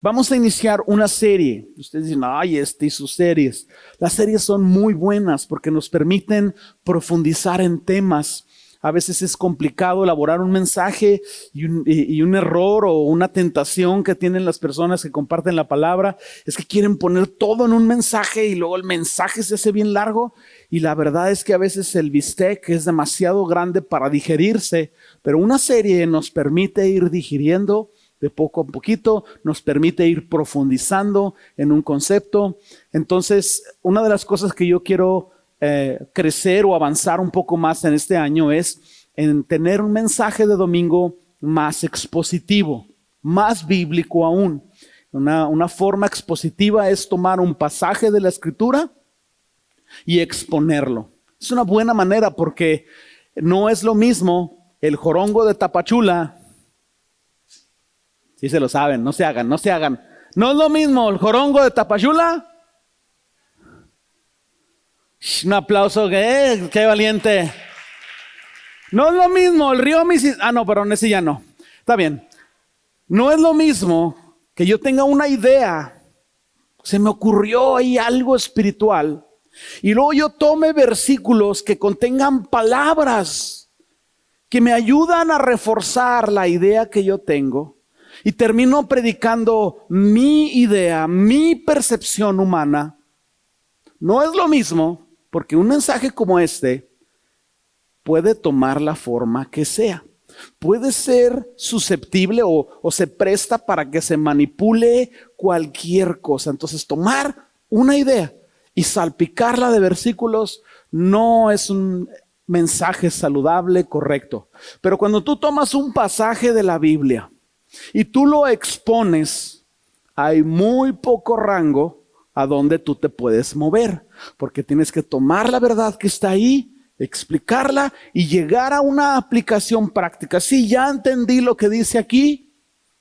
Vamos a iniciar una serie. Ustedes dicen, ay, y sus series. Las series son muy buenas porque nos permiten profundizar en temas. A veces es complicado elaborar un mensaje y un error o una tentación que tienen las personas que comparten la palabra. Es que quieren poner todo en un mensaje y luego el mensaje se hace bien largo. Y la verdad es que a veces el bistec es demasiado grande para digerirse. Pero una serie nos permite ir digiriendo de poco a poquito, nos permite ir profundizando en un concepto. Entonces, una de las cosas que yo quiero crecer o avanzar un poco más en este año es en tener un mensaje de domingo más expositivo, más bíblico aún. Una forma expositiva es tomar un pasaje de la Escritura y exponerlo. Es una buena manera porque no es lo mismo el jorongo de Tapachula. Sí se lo saben, no se hagan. No es lo mismo el jorongo de Tapachula. Un aplauso, qué valiente. No es lo mismo el río Mississippi. No, perdón, ese ya no. Está bien. No es lo mismo que yo tenga una idea. Se me ocurrió ahí algo espiritual. Y luego yo tome versículos que contengan palabras que me ayudan a reforzar la idea que yo tengo. Y termino predicando mi idea, mi percepción humana. No es lo mismo, porque un mensaje como este puede tomar la forma que sea. Puede ser susceptible o se presta para que se manipule cualquier cosa. Entonces, tomar una idea y salpicarla de versículos no es un mensaje saludable, correcto. Pero cuando tú tomas un pasaje de la Biblia y tú lo expones, hay muy poco rango a donde tú te puedes mover, porque tienes que tomar la verdad que está ahí, explicarla y llegar a una aplicación práctica. Sí, ya entendí lo que dice aquí,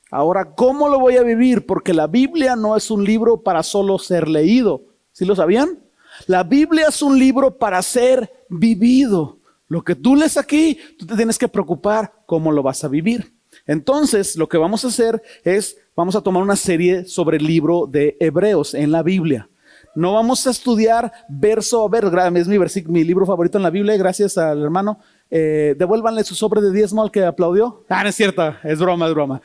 ahora ¿cómo lo voy a vivir? Porque la Biblia no es un libro para solo ser leído. ¿Sí lo sabían? La Biblia es un libro para ser vivido. Lo que tú lees aquí, tú te tienes que preocupar cómo lo vas a vivir. Entonces, lo que vamos a hacer es, vamos a tomar una serie sobre el libro de Hebreos en la Biblia. No vamos a estudiar verso a verso. Es mi libro favorito en la Biblia, gracias al hermano. Devuélvanle su sobre de diezmo al que aplaudió. No es cierto, es broma.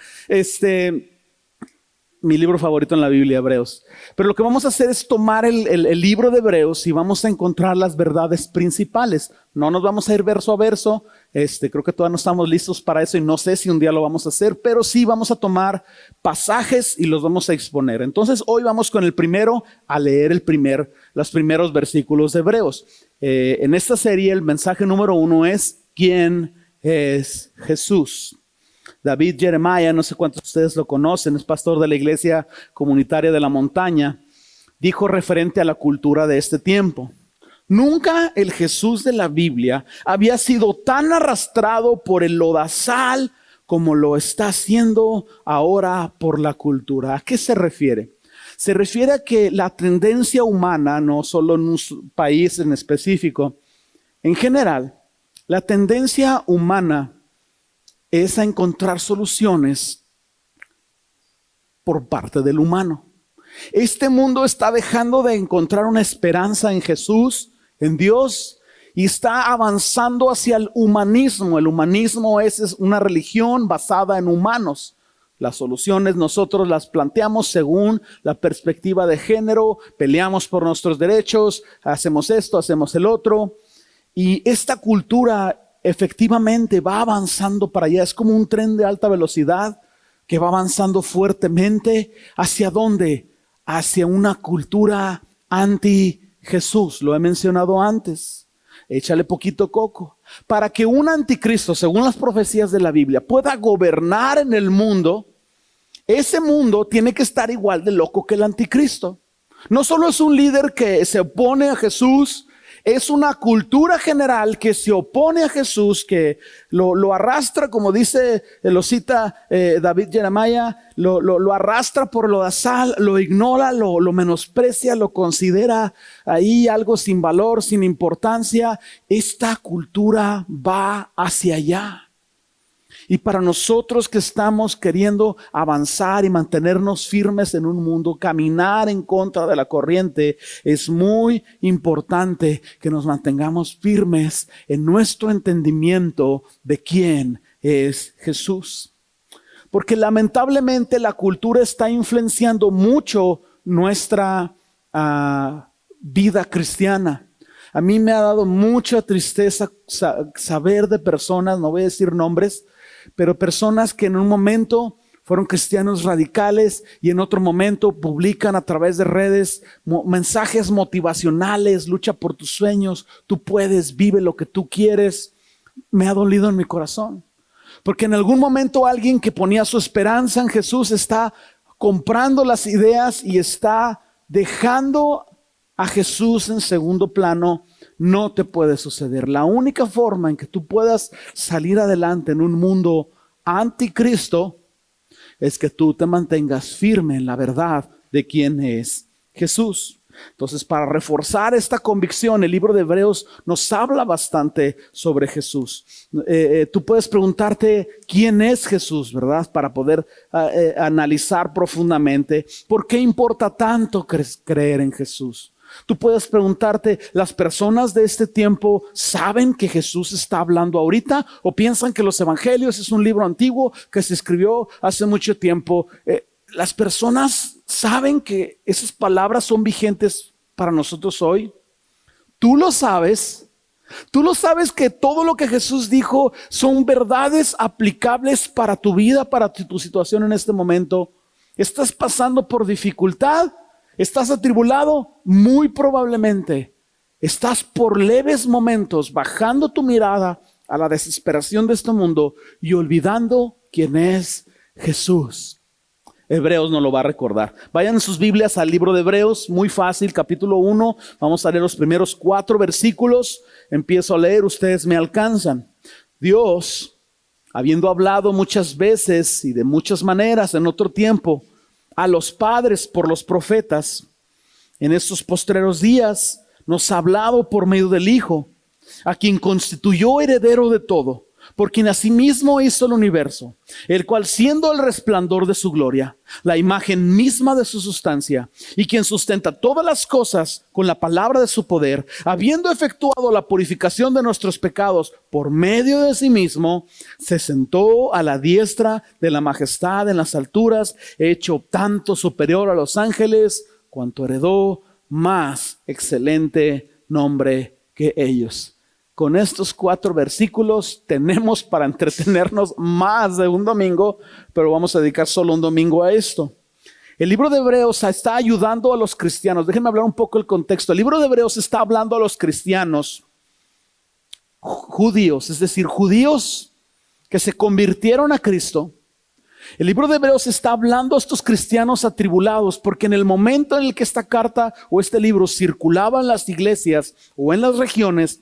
Mi libro favorito en la Biblia, Hebreos. Pero lo que vamos a hacer es tomar el libro de Hebreos y vamos a encontrar las verdades principales. No nos vamos a ir verso a verso. Creo que todavía no estamos listos para eso y no sé si un día lo vamos a hacer, pero sí vamos a tomar pasajes y los vamos a exponer. Entonces hoy vamos con el primero a leer los primeros versículos de Hebreos. En esta serie el mensaje número 1 es ¿quién es Jesús? David Jeremiah, no sé cuántos de ustedes lo conocen, es pastor de la iglesia comunitaria de la montaña, dijo referente a la cultura de este tiempo: nunca el Jesús de la Biblia había sido tan arrastrado por el lodazal como lo está haciendo ahora por la cultura. ¿A qué se refiere? Se refiere a que la tendencia humana, no solo en un país en específico, en general, la tendencia humana es a encontrar soluciones por parte del humano. Este mundo está dejando de encontrar una esperanza en Jesús, en Dios, y está avanzando hacia el humanismo. El humanismo es una religión basada en humanos. Las soluciones nosotros las planteamos según la perspectiva de género, peleamos por nuestros derechos, hacemos esto, hacemos el otro. Y esta cultura efectivamente va avanzando para allá. Es como un tren de alta velocidad que va avanzando fuertemente. ¿Hacia dónde? Hacia una cultura anti-Jesús. Lo he mencionado antes. Échale poquito coco. Para que un anticristo, según las profecías de la Biblia, pueda gobernar en el mundo, ese mundo tiene que estar igual de loco que el anticristo. No solo es un líder que se opone a Jesús, es una cultura general que se opone a Jesús, que lo arrastra, como dice, lo cita David Jeremiah, lo arrastra por lodazal, lo ignora, lo menosprecia, lo considera ahí algo sin valor, sin importancia. Esta cultura va hacia allá. Y para nosotros que estamos queriendo avanzar y mantenernos firmes en un mundo, caminar en contra de la corriente, es muy importante que nos mantengamos firmes en nuestro entendimiento de quién es Jesús. Porque lamentablemente la cultura está influenciando mucho nuestra vida cristiana. A mí me ha dado mucha tristeza saber de personas, no voy a decir nombres, pero personas que en un momento fueron cristianos radicales y en otro momento publican a través de redes mensajes motivacionales, lucha por tus sueños, tú puedes, vive lo que tú quieres. Me ha dolido en mi corazón, porque en algún momento alguien que ponía su esperanza en Jesús está comprando las ideas y está dejando a Jesús en segundo plano. No te puede suceder. La única forma en que tú puedas salir adelante en un mundo anticristo es que tú te mantengas firme en la verdad de quién es Jesús. Entonces, para reforzar esta convicción, el libro de Hebreos nos habla bastante sobre Jesús. Tú puedes preguntarte quién es Jesús, ¿verdad? Para poder analizar profundamente por qué importa tanto creer en Jesús. Tú puedes preguntarte, ¿las personas de este tiempo saben que Jesús está hablando ahorita? ¿O piensan que los evangelios es un libro antiguo que se escribió hace mucho tiempo? ¿Las personas saben que esas palabras son vigentes para nosotros hoy? Tú lo sabes. Tú lo sabes que todo lo que Jesús dijo son verdades aplicables para tu vida, para tu situación en este momento. ¿Estás pasando por dificultad? ¿Estás atribulado? Muy probablemente. Estás por leves momentos bajando tu mirada a la desesperación de este mundo y olvidando quién es Jesús. Hebreos nos lo va a recordar. Vayan en sus Biblias al libro de Hebreos, muy fácil, capítulo 1. Vamos a leer los primeros 4 versículos. Empiezo a leer, ustedes me alcanzan. Dios, habiendo hablado muchas veces y de muchas maneras en otro tiempo a los padres por los profetas, en estos postreros días nos ha hablado por medio del Hijo, a quien constituyó heredero de todo, por quien asimismo hizo el universo, el cual siendo el resplandor de su gloria, la imagen misma de su sustancia, y quien sustenta todas las cosas con la palabra de su poder, habiendo efectuado la purificación de nuestros pecados por medio de sí mismo, se sentó a la diestra de la majestad en las alturas, hecho tanto superior a los ángeles, cuanto heredó más excelente nombre que ellos. Con estos 4 versículos tenemos para entretenernos más de un domingo, pero vamos a dedicar solo un domingo a esto. El libro de Hebreos está ayudando a los cristianos. Déjenme hablar un poco del contexto. El libro de Hebreos está hablando a los cristianos judíos, es decir, judíos que se convirtieron a Cristo. El libro de Hebreos está hablando a estos cristianos atribulados, porque en el momento en el que esta carta o este libro circulaba en las iglesias o en las regiones,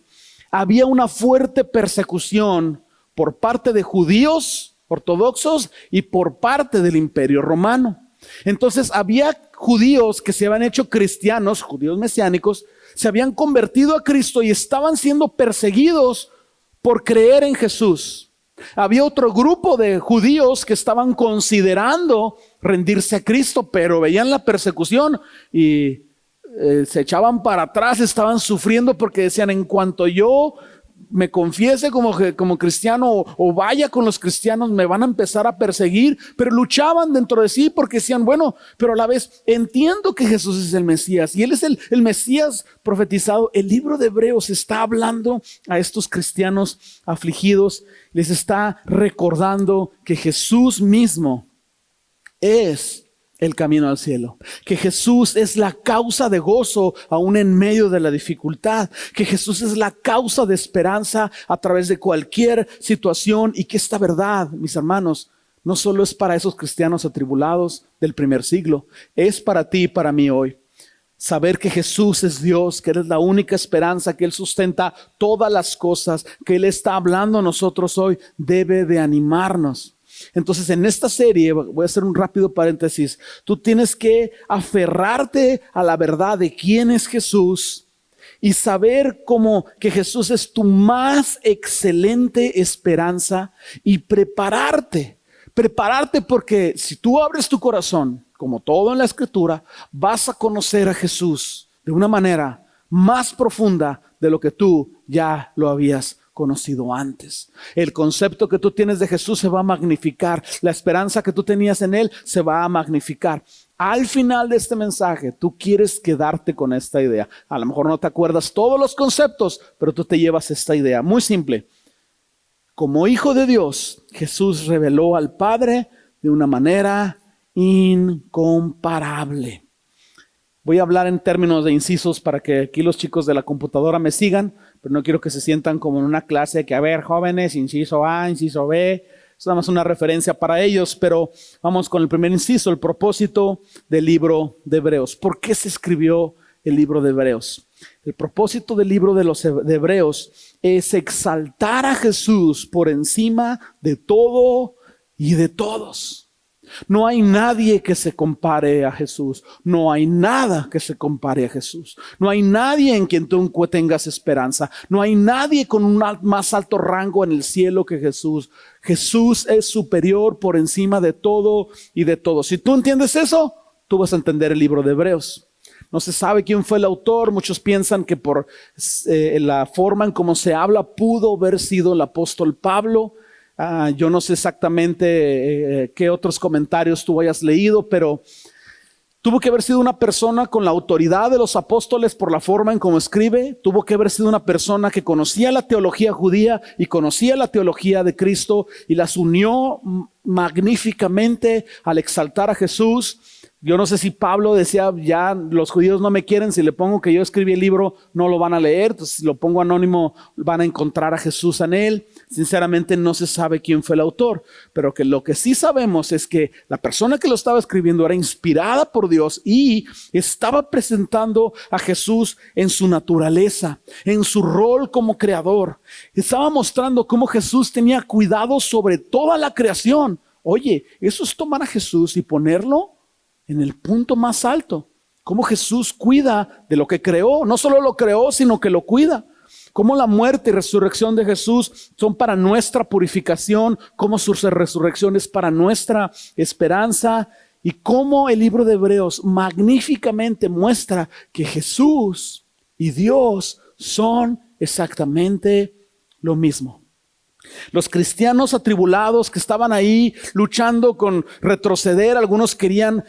había una fuerte persecución por parte de judíos ortodoxos y por parte del Imperio Romano. Entonces había judíos que se habían hecho cristianos, judíos mesiánicos, se habían convertido a Cristo y estaban siendo perseguidos por creer en Jesús. Había otro grupo de judíos que estaban considerando rendirse a Cristo, pero veían la persecución y se echaban para atrás, estaban sufriendo porque decían, en cuanto yo me confiese como cristiano o vaya con los cristianos, me van a empezar a perseguir. Pero luchaban dentro de sí porque decían, bueno, pero a la vez entiendo que Jesús es el Mesías y Él es el Mesías profetizado. El libro de Hebreos está hablando a estos cristianos afligidos, les está recordando que Jesús mismo es el camino al cielo, que Jesús es la causa de gozo aún en medio de la dificultad, que Jesús es la causa de esperanza a través de cualquier situación, y que esta verdad, mis hermanos, no solo es para esos cristianos atribulados del primer siglo, es para ti y para mí hoy. Saber que Jesús es Dios, que Él es la única esperanza, que Él sustenta todas las cosas, que Él está hablando a nosotros hoy, debe de animarnos. Entonces, en esta serie, voy a hacer un rápido paréntesis, tú tienes que aferrarte a la verdad de quién es Jesús y saber como que Jesús es tu más excelente esperanza y prepararte porque si tú abres tu corazón, como todo en la Escritura, vas a conocer a Jesús de una manera más profunda de lo que tú ya lo habías conocido antes. El concepto que tú tienes de Jesús se va a magnificar. La esperanza que tú tenías en Él se va a magnificar. Al final de este mensaje, tú quieres quedarte con esta idea. A lo mejor no te acuerdas todos los conceptos, pero tú te llevas esta idea. Muy simple. Como hijo de Dios, Jesús reveló al Padre de una manera incomparable. Voy a hablar en términos de incisos para que aquí los chicos de la computadora me sigan, pero no quiero que se sientan como en una clase que, a ver, jóvenes, inciso A, inciso B. Es nada más una referencia para ellos, pero vamos con el primer inciso, el propósito del libro de Hebreos. ¿Por qué se escribió el libro de Hebreos? El propósito del libro de Hebreos es exaltar a Jesús por encima de todo y de todos. No hay nadie que se compare a Jesús. No hay nada que se compare a Jesús. No hay nadie en quien tú tengas esperanza. No hay nadie con un más alto rango en el cielo que Jesús. Jesús es superior por encima de todo y de todos. Si tú entiendes eso, tú vas a entender el libro de Hebreos. No se sabe quién fue el autor. Muchos piensan que por la forma en cómo se habla pudo haber sido el apóstol Pablo. Yo no sé exactamente qué otros comentarios tú hayas leído, pero tuvo que haber sido una persona con la autoridad de los apóstoles por la forma en cómo escribe. Tuvo que haber sido una persona que conocía la teología judía y conocía la teología de Cristo y las unió magníficamente al exaltar a Jesús. Yo no sé si Pablo decía, ya los judíos no me quieren, si le pongo que yo escribí el libro no lo van a leer, entonces si lo pongo anónimo van a encontrar a Jesús en él. Sinceramente no se sabe quién fue el autor, pero que lo que sí sabemos es que la persona que lo estaba escribiendo era inspirada por Dios y estaba presentando a Jesús en su naturaleza, en su rol como creador. Estaba mostrando cómo Jesús tenía cuidado sobre toda la creación. Oye, eso es tomar a Jesús y ponerlo en el punto más alto. Cómo Jesús cuida de lo que creó. No solo lo creó, sino que lo cuida. Cómo la muerte y resurrección de Jesús son para nuestra purificación. Cómo su resurrección es para nuestra esperanza. Y cómo el libro de Hebreos magníficamente muestra que Jesús y Dios son exactamente lo mismo. Los cristianos atribulados que estaban ahí luchando con retroceder, algunos querían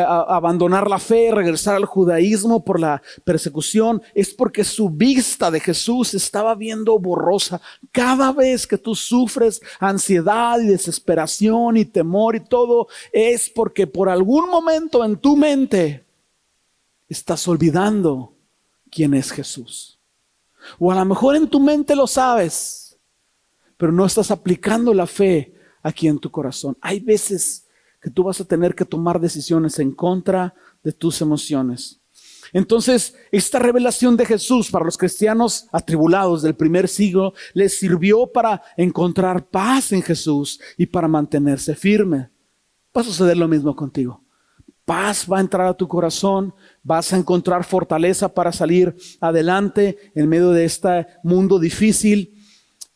abandonar la fe, regresar al judaísmo por la persecución, es porque su vista de Jesús estaba viendo borrosa. Cada vez que tú sufres ansiedad y desesperación y temor y todo, es porque por algún momento en tu mente estás olvidando quién es Jesús. O a lo mejor en tu mente lo sabes, pero no estás aplicando la fe aquí en tu corazón. Hay veces que tú vas a tener que tomar decisiones en contra de tus emociones. Entonces, esta revelación de Jesús para los cristianos atribulados del primer siglo les sirvió para encontrar paz en Jesús y para mantenerse firme. Va a suceder lo mismo contigo. Paz va a entrar a tu corazón, vas a encontrar fortaleza para salir adelante en medio de este mundo difícil.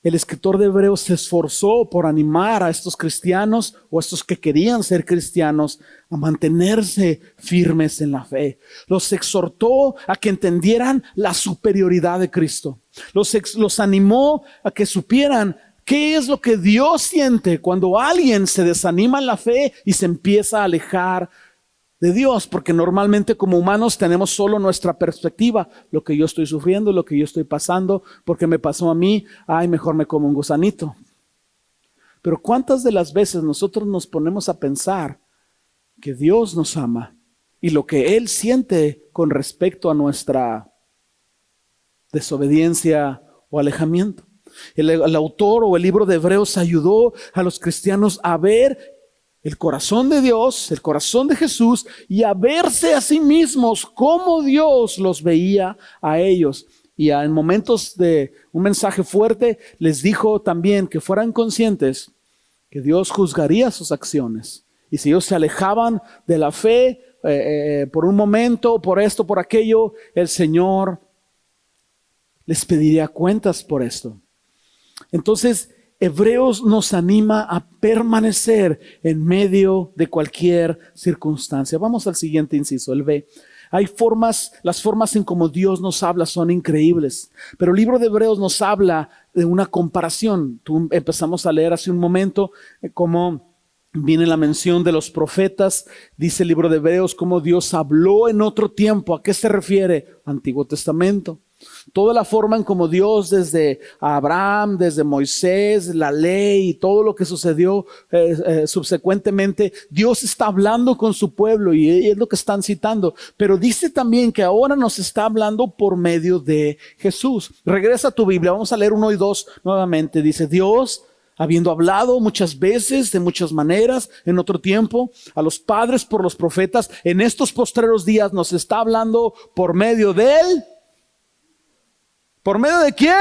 El escritor de Hebreos se esforzó por animar a estos cristianos o a estos que querían ser cristianos a mantenerse firmes en la fe. Los exhortó a que entendieran la superioridad de Cristo. Los animó a que supieran qué es lo que Dios siente cuando alguien se desanima en la fe y se empieza a alejar de Dios, porque normalmente como humanos tenemos solo nuestra perspectiva, lo que yo estoy sufriendo, lo que yo estoy pasando, porque me pasó a mí, ay, mejor me como un gusanito. Pero ¿cuántas de las veces nosotros nos ponemos a pensar que Dios nos ama y lo que Él siente con respecto a nuestra desobediencia o alejamiento? El autor o el libro de Hebreos ayudó a los cristianos a ver el corazón de Dios, el corazón de Jesús, y a verse a sí mismos como Dios los veía a ellos. Y en momentos de un mensaje fuerte les dijo también que fueran conscientes que Dios juzgaría sus acciones. Y si ellos se alejaban de la fe por un momento, por esto, por aquello, el Señor les pediría cuentas por esto. Entonces, Hebreos nos anima a permanecer en medio de cualquier circunstancia. Vamos al siguiente inciso, el B. Hay formas, las formas en cómo Dios nos habla son increíbles, pero el libro de Hebreos nos habla de una comparación. Empezamos a leer hace un momento cómo viene la mención de los profetas. Dice el libro de Hebreos cómo Dios habló en otro tiempo. ¿A qué se refiere? Antiguo Testamento. Toda la forma en como Dios desde Abraham, desde Moisés, la ley y todo lo que sucedió subsecuentemente, Dios está hablando con su pueblo y es lo que están citando. Pero dice también que ahora nos está hablando por medio de Jesús. Regresa a tu Biblia, vamos a leer 1 y 2 nuevamente. Dice: Dios, habiendo hablado muchas veces, de muchas maneras, en otro tiempo, a los padres por los profetas, en estos postreros días nos está hablando por medio de Él. ¿Por medio de quién?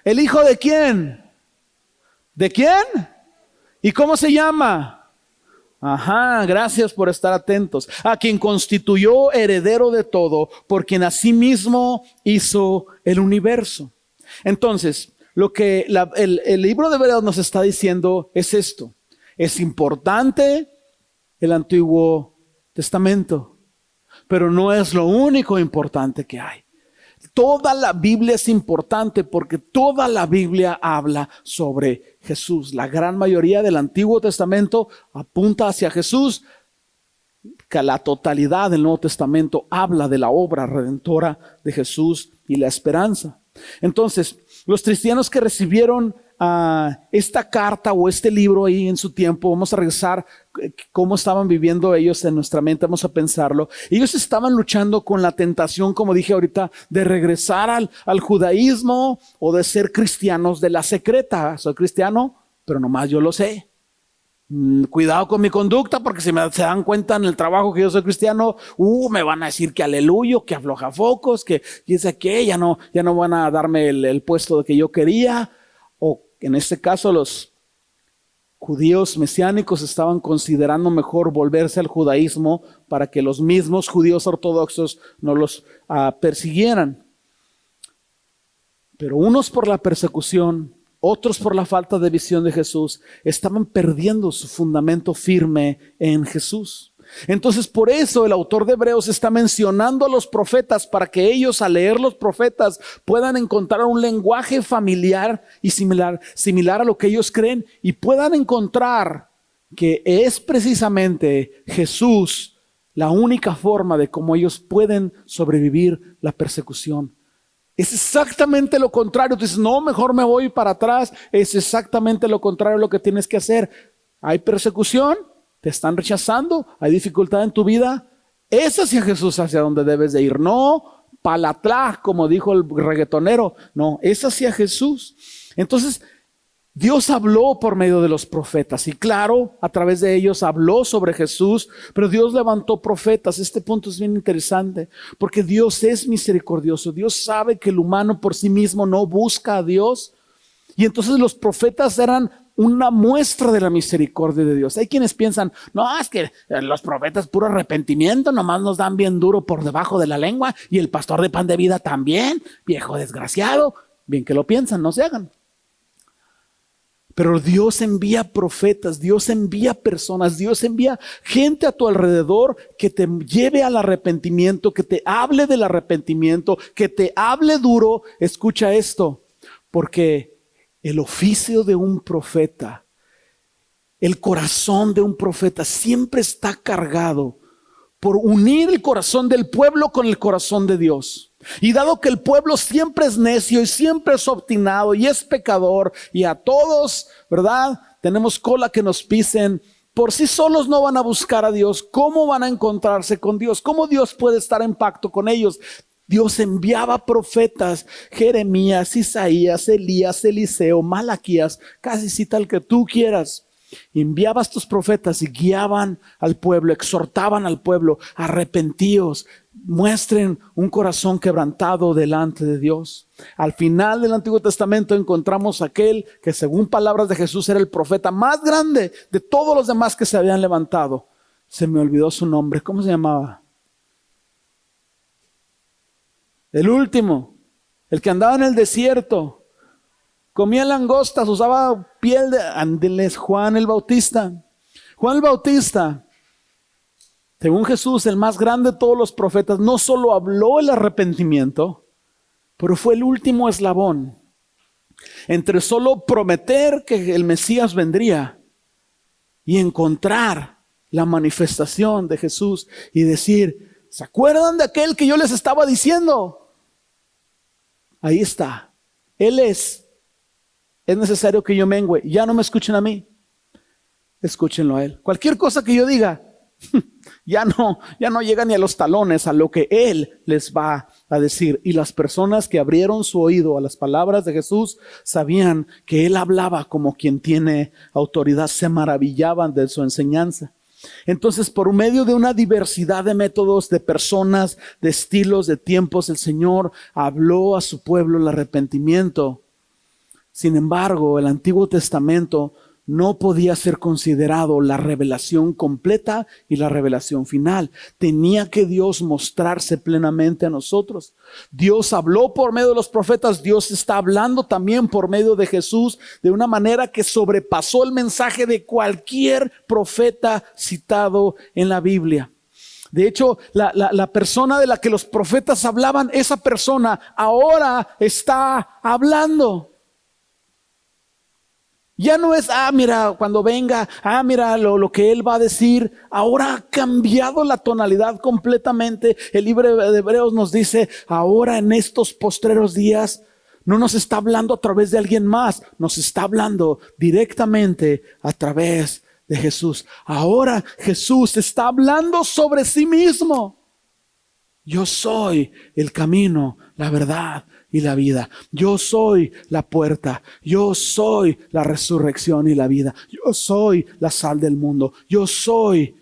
¿El hijo de quién? ¿De quién? ¿Y cómo se llama? Ajá, gracias por estar atentos. A quien constituyó heredero de todo, por quien asimismo hizo el universo. Entonces, lo que el libro de Hebreos nos está diciendo es esto. Es importante el Antiguo Testamento, pero no es lo único importante que hay. Toda la Biblia es importante porque toda la Biblia habla sobre Jesús. La gran mayoría del Antiguo Testamento apunta hacia Jesús, que la totalidad del Nuevo Testamento habla de la obra redentora de Jesús y la esperanza. Entonces, los cristianos que recibieron esta carta o este libro ahí en su tiempo, vamos a regresar cómo estaban viviendo ellos en nuestra mente, vamos a pensarlo. Ellos estaban luchando con la tentación, como dije ahorita, de regresar al judaísmo o de ser cristianos de la secreta. Soy cristiano, pero nomás yo lo sé. Cuidado con mi conducta, porque si se dan cuenta en el trabajo que yo soy cristiano, me van a decir que aleluya, que afloja focos, que dice que ya no van a darme el puesto que yo quería. O en este caso los judíos mesiánicos estaban considerando mejor volverse al judaísmo para que los mismos judíos ortodoxos no los persiguieran. Pero unos por la persecución, otros por la falta de visión de Jesús, estaban perdiendo su fundamento firme en Jesús. Entonces, por eso el autor de Hebreos está mencionando a los profetas para que ellos, al leer los profetas, puedan encontrar un lenguaje familiar y similar a lo que ellos creen, y puedan encontrar que es precisamente Jesús la única forma de cómo ellos pueden sobrevivir la persecución. Es exactamente lo contrario. Tú dices, no, mejor me voy para atrás. Es exactamente lo contrario de lo que tienes que hacer. Hay persecución, te están rechazando, hay dificultad en tu vida. Es hacia Jesús hacia donde debes de ir. No palatlá, como dijo el reggaetonero. No, es hacia Jesús. Entonces, Dios habló por medio de los profetas y claro, a través de ellos habló sobre Jesús, pero Dios levantó profetas. Este punto es bien interesante porque Dios es misericordioso. Dios sabe que el humano por sí mismo no busca a Dios, y entonces los profetas eran una muestra de la misericordia de Dios. Hay quienes piensan, no, es que los profetas puro arrepentimiento, nomás nos dan bien duro por debajo de la lengua, y el pastor de Pan de Vida también, viejo desgraciado. Bien que lo piensan, no se hagan. Pero Dios envía profetas, Dios envía personas, Dios envía gente a tu alrededor que te lleve al arrepentimiento, que te hable del arrepentimiento, que te hable duro. Escucha esto, porque el oficio de un profeta, el corazón de un profeta siempre está cargado por unir el corazón del pueblo con el corazón de Dios. Y dado que el pueblo siempre es necio y siempre es obstinado y es pecador, y a todos, ¿verdad?, tenemos cola que nos pisen, por sí solos no van a buscar a Dios. ¿Cómo van a encontrarse con Dios? ¿Cómo Dios puede estar en pacto con ellos? Dios enviaba profetas, Jeremías, Isaías, Elías, Eliseo, Malaquías, casi cita el que tú quieras. Enviaba a estos profetas y guiaban al pueblo, exhortaban al pueblo: arrepentíos, muestren un corazón quebrantado delante de Dios. Al final del Antiguo Testamento encontramos aquel que, según palabras de Jesús, era el profeta más grande de todos los demás que se habían levantado. Se me olvidó su nombre. ¿Cómo se llamaba? El último, el que andaba en el desierto, comía langostas, usaba piel de... Ándeles, Juan el Bautista. Juan el Bautista, según Jesús, el más grande de todos los profetas, no solo habló el arrepentimiento, pero fue el último eslabón entre solo prometer que el Mesías vendría y encontrar la manifestación de Jesús y decir, ¿se acuerdan de aquel que yo les estaba diciendo? Ahí está. Él es necesario que yo mengüe. Ya no me escuchen a mí, escúchenlo a Él. Cualquier cosa que yo diga, ya no llega ni a los talones a lo que Él les va a decir. Y las personas que abrieron su oído a las palabras de Jesús sabían que Él hablaba como quien tiene autoridad, se maravillaban de su enseñanza. Entonces, por medio de una diversidad de métodos, de personas, de estilos, de tiempos, el Señor habló a su pueblo el arrepentimiento. Sin embargo, el Antiguo Testamento no podía ser considerado la revelación completa y la revelación final. Tenía que Dios mostrarse plenamente a nosotros. Dios habló por medio de los profetas. Dios está hablando también por medio de Jesús de una manera que sobrepasó el mensaje de cualquier profeta citado en la Biblia. De hecho, la persona de la que los profetas hablaban, esa persona ahora está hablando. Ya no es, mira, cuando venga, mira lo que Él va a decir. Ahora ha cambiado la tonalidad completamente. El libro de Hebreos nos dice, ahora en estos postreros días, no nos está hablando a través de alguien más, nos está hablando directamente a través de Jesús. Ahora Jesús está hablando sobre sí mismo. Yo soy el camino, la verdad y la vida. Yo soy la puerta. Yo soy la resurrección y la vida. Yo soy la sal del mundo. Yo soy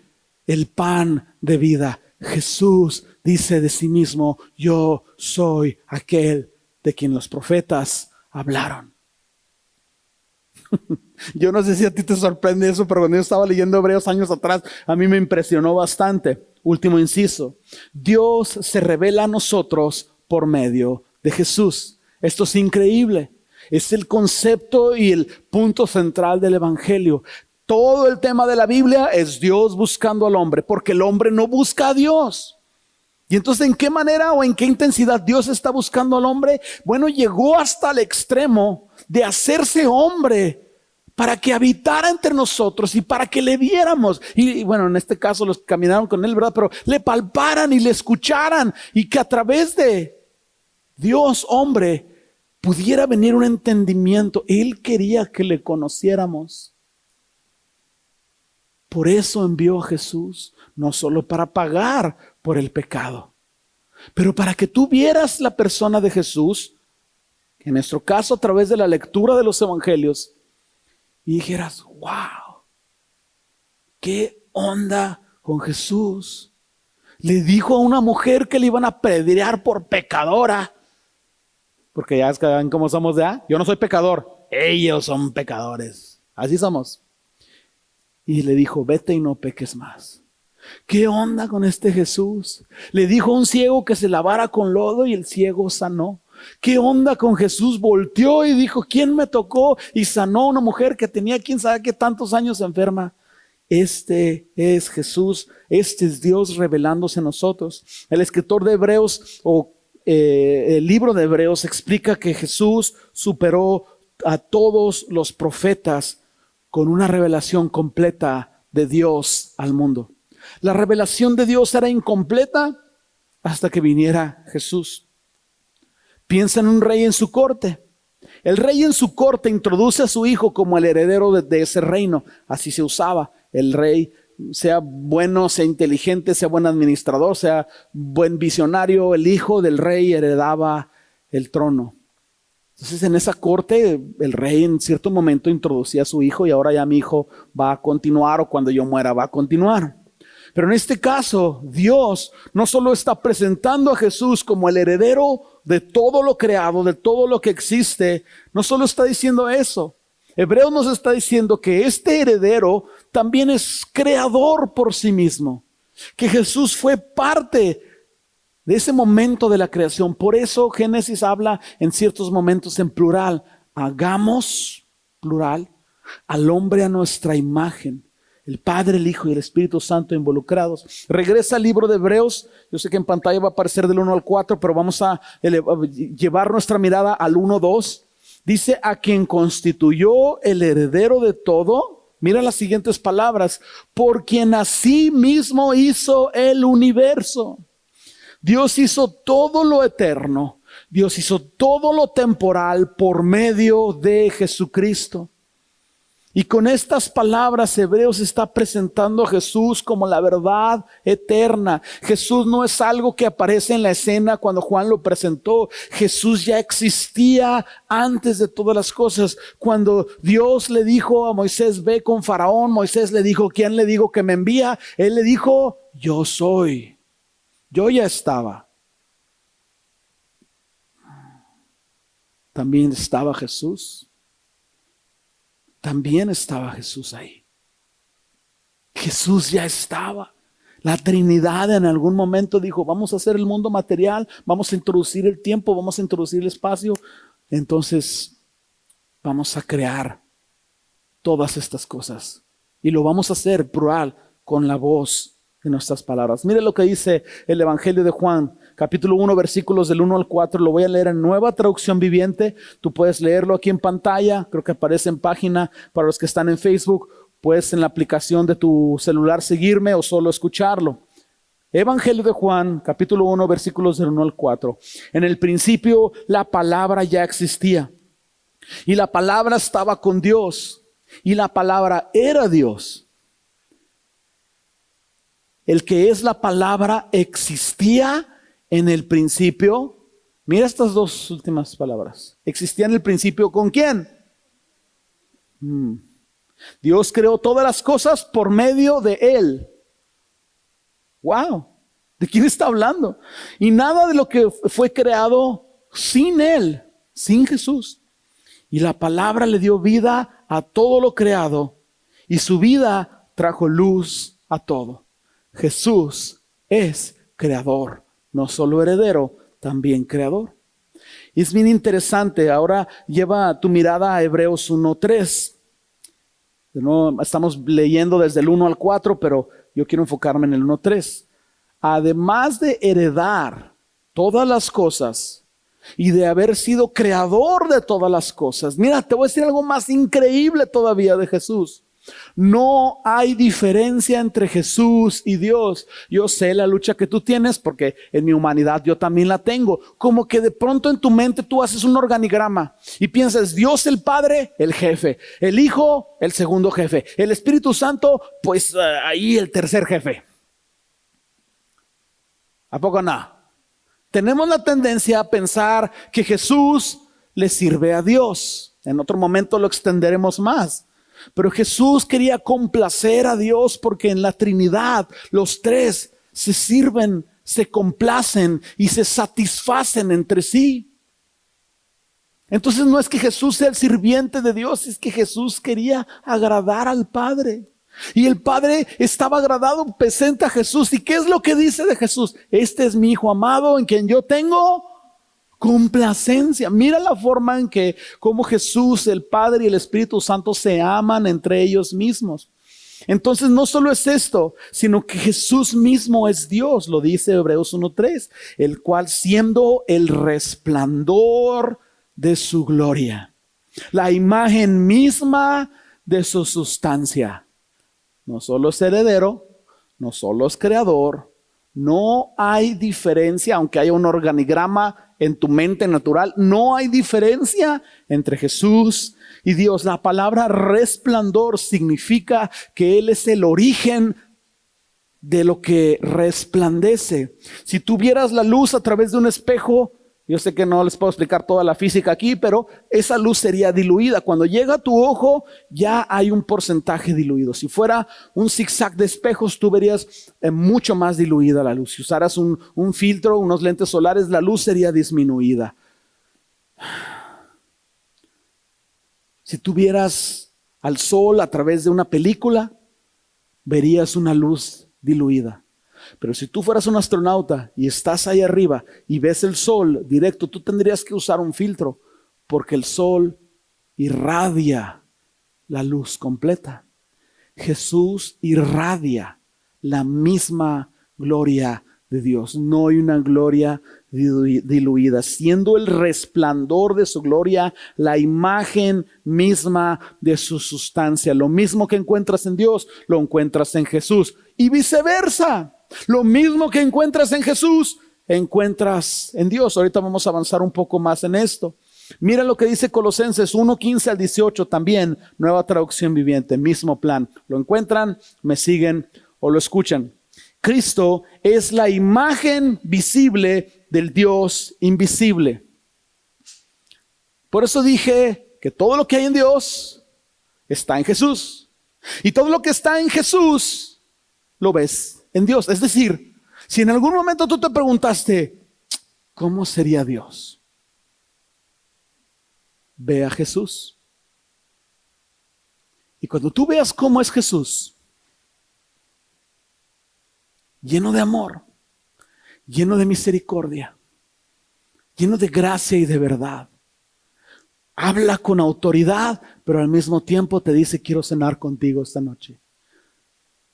el pan de vida. Jesús dice de sí mismo, yo soy aquel de quien los profetas hablaron. Yo no sé si a ti te sorprende eso, pero cuando yo estaba leyendo Hebreos años atrás, a mí me impresionó bastante. Último inciso. Dios se revela a nosotros por medio de Jesús. Esto es increíble. Es el concepto y el punto central del Evangelio. Todo el tema de la Biblia es Dios buscando al hombre, porque el hombre no busca a Dios. Y entonces, ¿en qué manera o en qué intensidad Dios está buscando al hombre? Bueno, llegó hasta el extremo de hacerse hombre para que habitara entre nosotros y para que le viéramos. Y bueno, en este caso los que caminaron con Él, ¿verdad? Pero le palparan y le escucharan, y que a través de Dios, hombre, pudiera venir un entendimiento. Él quería que le conociéramos. Por eso envió a Jesús, no solo para pagar por el pecado, pero para que tú vieras la persona de Jesús, en nuestro caso a través de la lectura de los evangelios, y dijeras, wow, qué onda con Jesús. Le dijo a una mujer que le iban a apedrear por pecadora. Porque ya ven cómo somos de, yo no soy pecador, ellos son pecadores. Así somos. Y le dijo, vete y no peques más. ¿Qué onda con este Jesús? Le dijo a un ciego que se lavara con lodo y el ciego sanó. ¿Qué onda con Jesús? Volteó y dijo, ¿quién me tocó? Y sanó a una mujer que tenía quién sabe qué tantos años enferma. Este es Jesús, este es Dios revelándose a nosotros. El escritor de Hebreos el libro de Hebreos explica que Jesús superó a todos los profetas con una revelación completa de Dios al mundo. La revelación de Dios era incompleta hasta que viniera Jesús. Piensa en un rey en su corte. El rey en su corte introduce a su hijo como el heredero de ese reino. Así se usaba. El rey, sea bueno, sea inteligente, sea buen administrador, sea buen visionario, el hijo del rey heredaba el trono. Entonces en esa corte el rey en cierto momento introducía a su hijo, y ahora ya mi hijo va a continuar, o cuando yo muera va a continuar. Pero en este caso Dios no solo está presentando a Jesús como el heredero de todo lo creado, de todo lo que existe, no solo está diciendo eso. Hebreos nos está diciendo que este heredero también es creador por sí mismo, que Jesús fue parte de ese momento de la creación. Por eso Génesis habla en ciertos momentos en plural. Hagamos, plural, al hombre a nuestra imagen. El Padre, el Hijo y el Espíritu Santo involucrados. Regresa al libro de Hebreos. Yo sé que en pantalla va a aparecer del 1 al 4, pero vamos a llevar nuestra mirada al 1-2. Dice, a quien constituyó el heredero de todo. Mira las siguientes palabras. Por quien así mismo hizo el universo. Dios hizo todo lo eterno. Dios hizo todo lo temporal por medio de Jesucristo. Y con estas palabras Hebreos está presentando a Jesús como la verdad eterna. Jesús no es algo que aparece en la escena cuando Juan lo presentó. Jesús ya existía antes de todas las cosas. Cuando Dios le dijo a Moisés, ve con Faraón, Moisés le dijo, ¿quién le digo que me envía? Él le dijo, yo soy. Yo ya estaba. También estaba Jesús. También estaba Jesús ahí. Jesús ya estaba. La Trinidad en algún momento dijo, vamos a hacer el mundo material, vamos a introducir el tiempo, vamos a introducir el espacio. Entonces vamos a crear todas estas cosas. Y lo vamos a hacer plural con la voz de nuestras palabras. Mire lo que dice el Evangelio de Juan, capítulo 1, versículos del 1 al 4. Lo voy a leer en Nueva Traducción Viviente. Tú puedes leerlo aquí en pantalla. Creo que aparece en página para los que están en Facebook. Puedes en la aplicación de tu celular seguirme o solo escucharlo. Evangelio de Juan, capítulo 1, versículos del 1 al 4. En el principio la palabra ya existía. Y la palabra estaba con Dios. Y la palabra era Dios. El que es la palabra existía en el principio. Mira estas dos últimas palabras. Existía en el principio ¿con quién? Dios creó todas las cosas por medio de Él. Wow. ¿De quién está hablando? Y nada de lo que fue creado sin Él, sin Jesús. Y la palabra le dio vida a todo lo creado. Y su vida trajo luz a todo. Jesús es creador, no solo heredero, también creador. Y es bien interesante. Ahora lleva tu mirada a Hebreos 1:3. No, estamos leyendo desde el 1 al 4, pero yo quiero enfocarme en el 1:3. Además de heredar todas las cosas y de haber sido creador de todas las cosas. Mira, te voy a decir algo más increíble todavía de Jesús. No hay diferencia entre Jesús y Dios. Yo sé la lucha que tú tienes porque en mi humanidad yo también la tengo. Como que de pronto en tu mente tú haces un organigrama y piensas Dios el Padre, el jefe, el Hijo, el segundo jefe, el Espíritu Santo, pues ahí el tercer jefe. ¿A poco no? Tenemos la tendencia a pensar que Jesús le sirve a Dios. En otro momento lo extenderemos más. Pero Jesús quería complacer a Dios porque en la Trinidad los tres se sirven, se complacen y se satisfacen entre sí. Entonces no es que Jesús sea el sirviente de Dios, es que Jesús quería agradar al Padre. Y el Padre estaba agradado, presenta a Jesús. ¿Y qué es lo que dice de Jesús? Este es mi Hijo amado en quien yo tengo complacencia. Mira la forma en que como Jesús, el Padre y el Espíritu Santo se aman entre ellos mismos. Entonces no solo es esto, sino que Jesús mismo es Dios, lo dice Hebreos 1:3, el cual siendo el resplandor de su gloria, la imagen misma de su sustancia. No solo es heredero, no solo es creador, no hay diferencia, aunque haya un organigrama en tu mente natural, no hay diferencia entre Jesús y Dios. La palabra resplandor significa que Él es el origen de lo que resplandece. Si tú vieras la luz a través de un espejo, yo sé que no les puedo explicar toda la física aquí, pero esa luz sería diluida. Cuando llega a tu ojo, ya hay un porcentaje diluido. Si fuera un zigzag de espejos, tú verías mucho más diluida la luz. Si usaras un filtro, unos lentes solares, la luz sería disminuida. Si tú vieras al sol a través de una película, verías una luz diluida. Pero si tú fueras un astronauta y estás ahí arriba y ves el sol directo, tú tendrías que usar un filtro porque el sol irradia la luz completa. Jesús irradia la misma gloria de Dios. No hay una gloria diluida, siendo el resplandor de su gloria la imagen misma de su sustancia. Lo mismo que encuentras en Dios, lo encuentras en Jesús. Y viceversa, lo mismo que encuentras en Jesús, encuentras en Dios. Ahorita vamos a avanzar un poco más en esto. Mira lo que dice Colosenses 1:15 al 18, también Nueva Traducción Viviente, mismo plan. ¿Lo encuentran? ¿Me siguen o lo escuchan? Cristo es la imagen visible del Dios invisible. Por eso dije que todo lo que hay en Dios está en Jesús. Y todo lo que está en Jesús lo ves en Dios. Es decir, si en algún momento tú te preguntaste, ¿cómo sería Dios? Ve a Jesús. Y cuando tú veas cómo es Jesús, lleno de amor, lleno de misericordia, lleno de gracia y de verdad, habla con autoridad, pero al mismo tiempo te dice, quiero cenar contigo esta noche.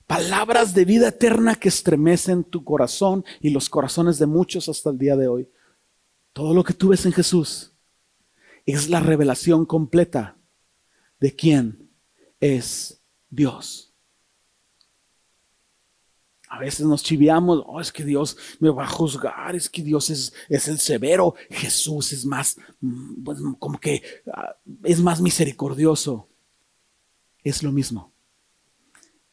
Palabras de vida eterna que estremecen tu corazón y los corazones de muchos hasta el día de hoy. Todo lo que tú ves en Jesús es la revelación completa de quién es Dios. A veces nos chiviamos, es que Dios me va a juzgar, es que Dios es el severo. Jesús es más, pues, como que es más misericordioso. Es lo mismo.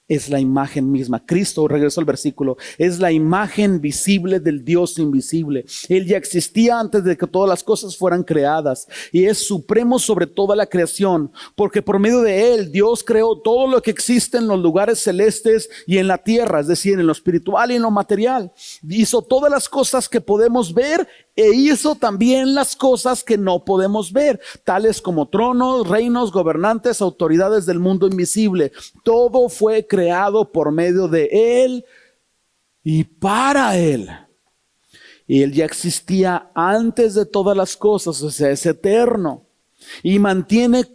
Es la imagen misma. Cristo, regreso al versículo, es la imagen visible del Dios invisible. Él ya existía antes de que todas las cosas fueran creadas y es supremo sobre toda la creación, porque por medio de Él Dios creó todo lo que existe en los lugares celestes y en la tierra, es decir, en lo espiritual y en lo material. Hizo todas las cosas que podemos ver e hizo también las cosas que no podemos ver, tales como tronos, reinos, gobernantes, autoridades del mundo invisible. Todo fue creado por medio de Él y para Él. Y Él ya existía antes de todas las cosas, o sea, es eterno. Y mantiene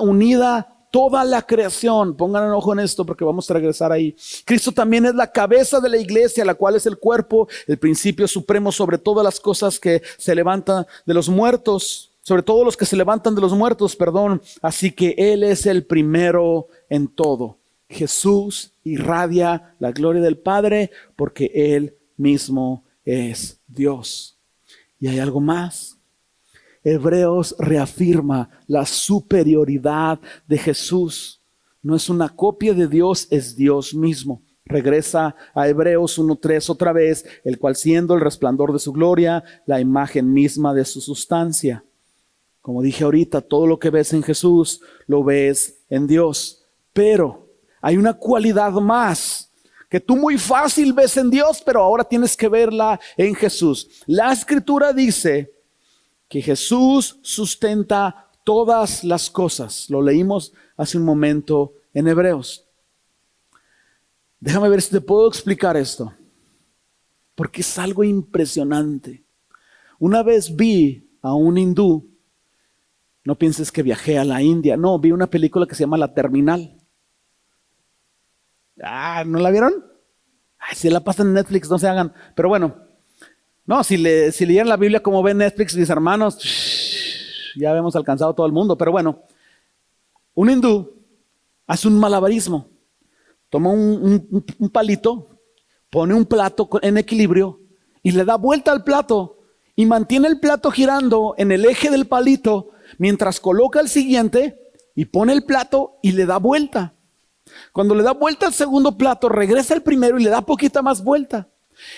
unida toda la creación. Pongan ojo en esto porque vamos a regresar ahí. Cristo también es la cabeza de la iglesia, la cual es el cuerpo, el principio supremo sobre todas las cosas que se levantan de los muertos, sobre todos los que se levantan de los muertos, perdón. Así que Él es el primero en todo. Jesús irradia la gloria del Padre porque Él mismo es Dios. Y hay algo más. Hebreos reafirma la superioridad de Jesús. No es una copia de Dios, es Dios mismo. Regresa a Hebreos 1:3 otra vez, el cual siendo el resplandor de su gloria, la imagen misma de su sustancia. Como dije ahorita, todo lo que ves en Jesús, lo ves en Dios. Pero hay una cualidad más que tú muy fácil ves en Dios, pero ahora tienes que verla en Jesús. La Escritura dice que Jesús sustenta todas las cosas. Lo leímos hace un momento en Hebreos. Déjame ver si te puedo explicar esto, porque es algo impresionante. Una vez vi a un hindú, no pienses que viajé a la India, no, vi una película que se llama La Terminal. ¿No la vieron? Si la pasan en Netflix, no se hagan, pero bueno. No, si leyeran la Biblia como ven Netflix, mis hermanos, ya habíamos alcanzado todo el mundo. Pero bueno, un hindú hace un malabarismo. Toma un palito, pone un plato en equilibrio y le da vuelta al plato y mantiene el plato girando en el eje del palito mientras coloca el siguiente y pone el plato y le da vuelta. Cuando le da vuelta al segundo plato, regresa al primero y le da poquita más vuelta.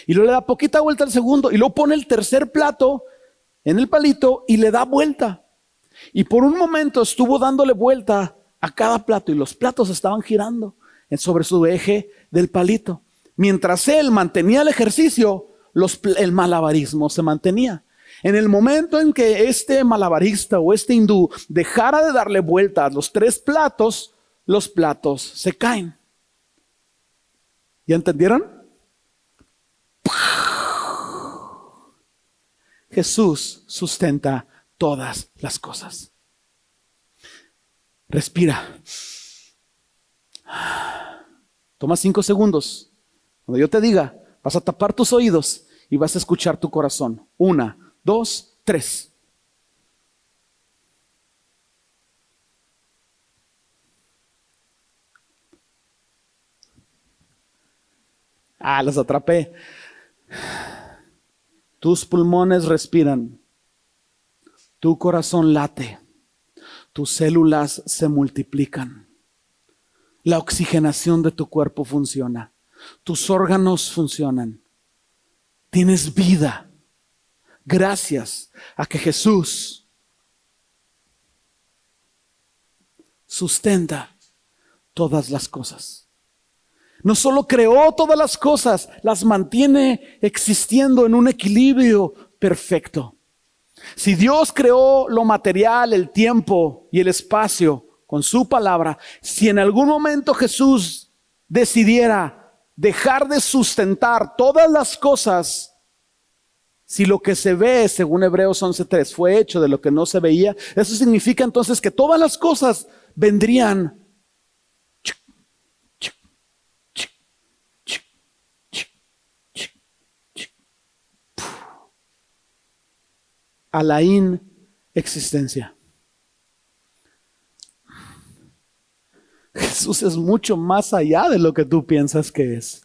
Y luego le da poquita vuelta al segundo y luego pone el tercer plato en el palito y le da vuelta. Y por un momento estuvo dándole vuelta a cada plato y los platos estaban girando sobre su eje del palito. Mientras él mantenía el ejercicio, el malabarismo se mantenía. En el momento en que este malabarista o este hindú dejara de darle vuelta a los tres platos, los platos se caen. ¿Ya entendieron? Jesús sustenta todas las cosas. Respira. Toma 5 segundos. Cuando yo te diga, vas a tapar tus oídos y vas a escuchar tu corazón. 1, 2, 3. Los atrapé. Tus pulmones respiran. Tu corazón late. Tus células se multiplican. La oxigenación de tu cuerpo funciona. Tus órganos funcionan. Tienes vida. Gracias a que Jesús sustenta todas las cosas. No solo creó todas las cosas, las mantiene existiendo en un equilibrio perfecto. Si Dios creó lo material, el tiempo y el espacio con su palabra, si en algún momento Jesús decidiera dejar de sustentar todas las cosas, si lo que se ve, según Hebreos 11:3, fue hecho de lo que no se veía, eso significa entonces que todas las cosas vendrían a la inexistencia. Jesús es mucho más allá de lo que tú piensas que es.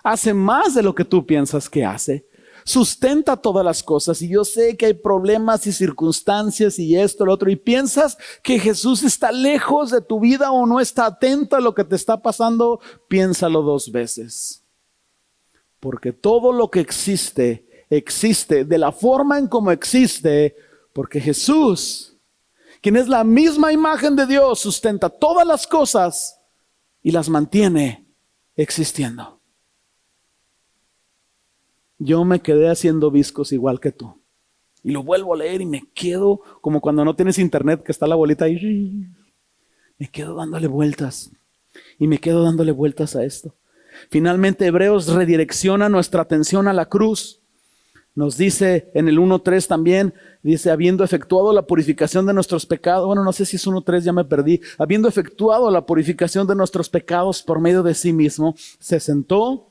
Hace más de lo que tú piensas que hace. Sustenta todas las cosas. Y yo sé que hay problemas y circunstancias y esto, lo otro. Y piensas que Jesús está lejos de tu vida o no está atento a lo que te está pasando. Piénsalo 2 veces. Porque todo lo que existe de la forma en como existe, porque Jesús, quien es la misma imagen de Dios, sustenta todas las cosas y las mantiene existiendo. Yo me quedé haciendo viscos igual que tú. Y lo vuelvo a leer y me quedo como cuando no tienes internet, que está la bolita ahí. Me quedo dándole vueltas. Y me quedo dándole vueltas a esto. Finalmente Hebreos redirecciona nuestra atención a la cruz. Nos dice en el 1:3 también, dice, habiendo efectuado la purificación de nuestros pecados, bueno, no sé si es 1:3, ya me perdí, habiendo efectuado la purificación de nuestros pecados por medio de sí mismo, se sentó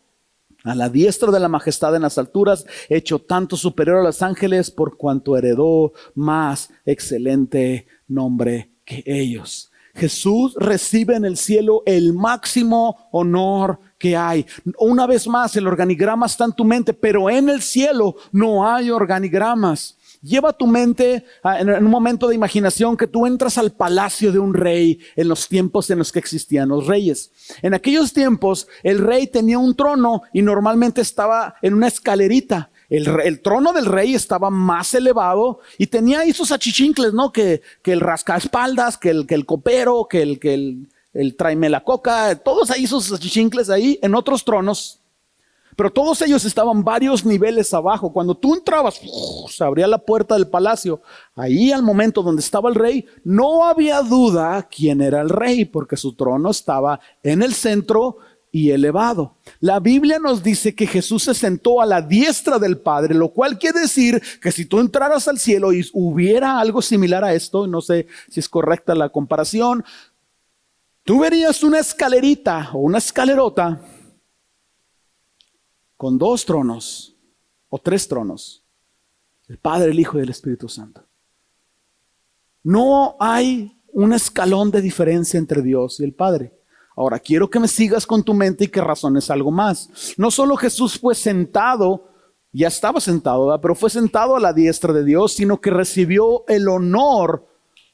a la diestra de la majestad en las alturas, hecho tanto superior a los ángeles, por cuanto heredó más excelente nombre que ellos. Jesús recibe en el cielo el máximo honor que hay. Una vez más, el organigrama está en tu mente, pero en el cielo no hay organigramas. Lleva tu mente en un momento de imaginación que tú entras al palacio de un rey en los tiempos en los que existían los reyes. En aquellos tiempos, el rey tenía un trono y normalmente estaba en una escalerita. El trono del rey estaba más elevado y tenía ahí sus achichincles, ¿no? Que el rascaespaldas, que el copero, que el tráeme la coca, todos ahí sus achichincles ahí en otros tronos. Pero todos ellos estaban varios niveles abajo. Cuando tú entrabas, se abría la puerta del palacio. Ahí al momento donde estaba el rey, no había duda quién era el rey, porque su trono estaba en el centro y elevado. La Biblia nos dice que Jesús se sentó a la diestra del Padre, lo cual quiere decir que si tú entraras al cielo y hubiera algo similar a esto, no sé si es correcta la comparación, tú verías una escalerita o una escalerota con 2 tronos o 3 tronos, el Padre, el Hijo y el Espíritu Santo. No hay un escalón de diferencia entre Dios y el Padre. Ahora, quiero que me sigas con tu mente y que razones algo más. No solo Jesús fue sentado, ya estaba sentado, ¿verdad? Pero fue sentado a la diestra de Dios, sino que recibió el honor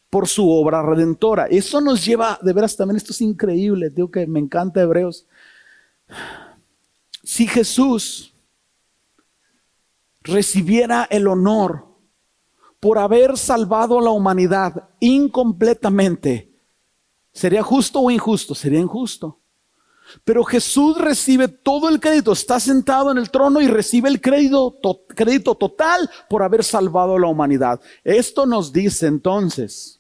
por su obra redentora. Eso nos lleva, de veras también esto es increíble, digo que me encanta Hebreos. Si Jesús recibiera el honor por haber salvado a la humanidad incompletamente, ¿sería justo o injusto? Sería injusto. Pero Jesús recibe todo el crédito, está sentado en el trono y recibe el crédito total por haber salvado a la humanidad. Esto nos dice entonces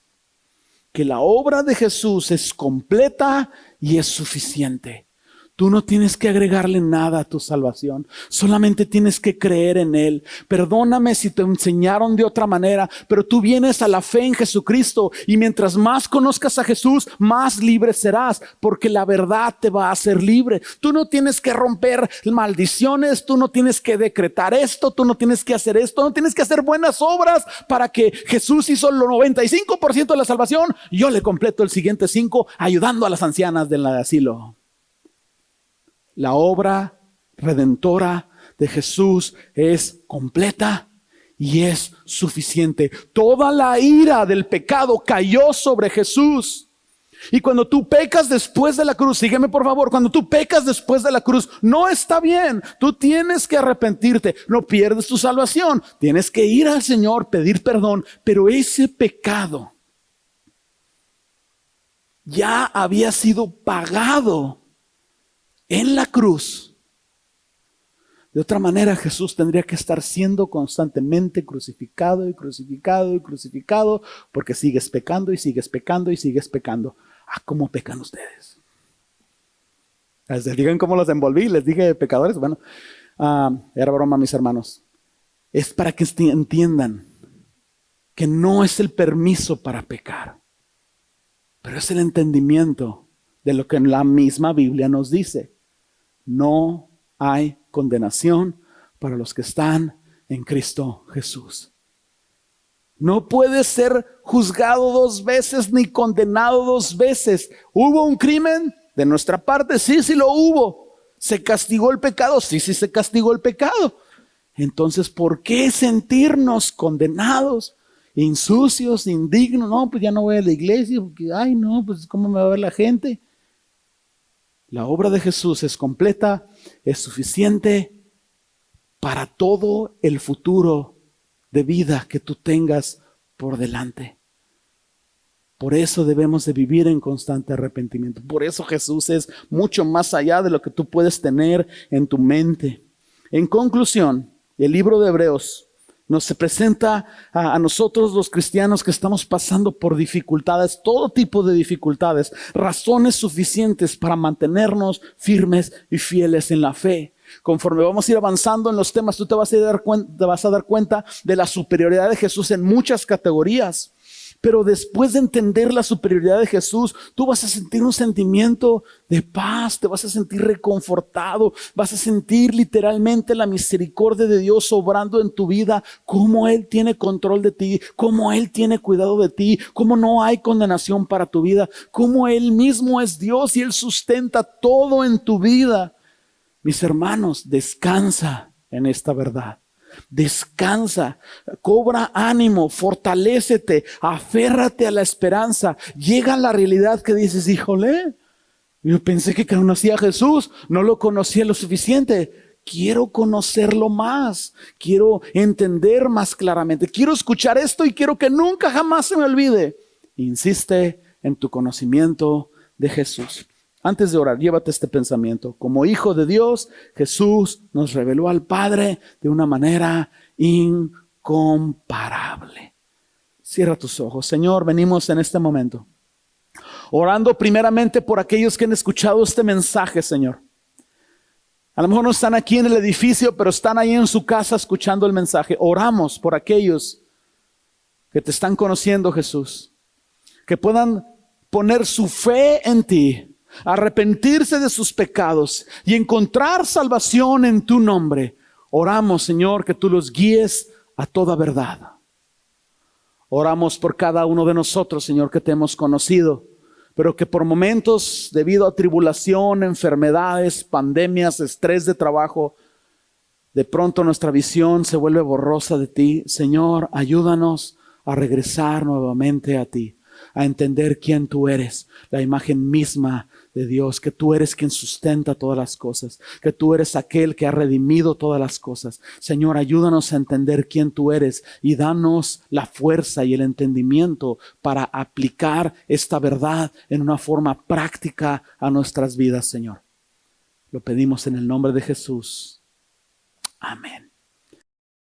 que la obra de Jesús es completa y es suficiente. Tú no tienes que agregarle nada a tu salvación. Solamente tienes que creer en Él. Perdóname si te enseñaron de otra manera, pero tú vienes a la fe en Jesucristo y mientras más conozcas a Jesús, más libre serás, porque la verdad te va a hacer libre. Tú no tienes que romper maldiciones, tú no tienes que decretar esto, tú no tienes que hacer esto, no tienes que hacer buenas obras para que Jesús hizo el 95% de la salvación. Yo le completo el siguiente 5 ayudando a las ancianas del asilo. La obra redentora de Jesús es completa y es suficiente. Toda la ira del pecado cayó sobre Jesús. Y cuando tú pecas después de la cruz, sígueme por favor, cuando tú pecas después de la cruz, no está bien. Tú tienes que arrepentirte, no pierdes tu salvación. Tienes que ir al Señor, pedir perdón, pero ese pecado ya había sido pagado en la cruz. De otra manera, Jesús tendría que estar siendo constantemente crucificado y crucificado y crucificado, porque sigues pecando y sigues pecando y sigues pecando. ¿Cómo pecan ustedes? Les digan cómo los envolví, les dije pecadores. Bueno, era broma, mis hermanos. Es para que entiendan que no es el permiso para pecar, pero es el entendimiento de lo que la misma Biblia nos dice. No hay condenación para los que están en Cristo Jesús. No puedes ser juzgado 2 veces ni condenado 2 veces. ¿Hubo un crimen? De nuestra parte, sí lo hubo. ¿Se castigó el pecado? Sí se castigó el pecado. Entonces, ¿por qué sentirnos condenados, insucios, indignos? No, pues ya no voy a la iglesia porque, pues ¿cómo me va a ver la gente? La obra de Jesús es completa, es suficiente para todo el futuro de vida que tú tengas por delante. Por eso debemos de vivir en constante arrepentimiento. Por eso Jesús es mucho más allá de lo que tú puedes tener en tu mente. En conclusión, el libro de Hebreos nos presenta a nosotros los cristianos que estamos pasando por dificultades, todo tipo de dificultades, razones suficientes para mantenernos firmes y fieles en la fe. Conforme vamos a ir avanzando en los temas, tú te vas a dar cuenta de la superioridad de Jesús en muchas categorías. Pero después de entender la superioridad de Jesús, tú vas a sentir un sentimiento de paz, te vas a sentir reconfortado, vas a sentir literalmente la misericordia de Dios obrando en tu vida, cómo Él tiene control de ti, cómo Él tiene cuidado de ti, cómo no hay condenación para tu vida, cómo Él mismo es Dios y Él sustenta todo en tu vida. Mis hermanos, descansa en esta verdad. Descansa, cobra ánimo, fortalécete, aférrate a la esperanza. Llega a la realidad que dices, híjole, yo pensé que conocía a Jesús, no lo conocía lo suficiente. Quiero conocerlo más, quiero entender más claramente, quiero escuchar esto y quiero que nunca jamás se me olvide. Insiste en tu conocimiento de Jesús. Antes de orar, llévate este pensamiento. Como hijo de Dios, Jesús nos reveló al Padre de una manera incomparable. Cierra tus ojos. Señor, venimos en este momento orando primeramente por aquellos que han escuchado este mensaje, Señor. A lo mejor no están aquí en el edificio, pero están ahí en su casa escuchando el mensaje. Oramos por aquellos que te están conociendo, Jesús, que puedan poner su fe en ti, arrepentirse de sus pecados y encontrar salvación en tu nombre. Oramos, Señor, que tú los guíes a toda verdad. Oramos por cada uno de nosotros, Señor, que te hemos conocido, pero que por momentos, debido a tribulación, enfermedades, pandemias, estrés de trabajo, de pronto nuestra visión se vuelve borrosa de ti. Señor, ayúdanos a regresar nuevamente a ti, a entender quién tú eres, la imagen misma de Dios, que tú eres quien sustenta todas las cosas, que tú eres aquel que ha redimido todas las cosas. Señor, ayúdanos a entender quién tú eres y danos la fuerza y el entendimiento para aplicar esta verdad en una forma práctica a nuestras vidas, Señor. Lo pedimos en el nombre de Jesús. Amén.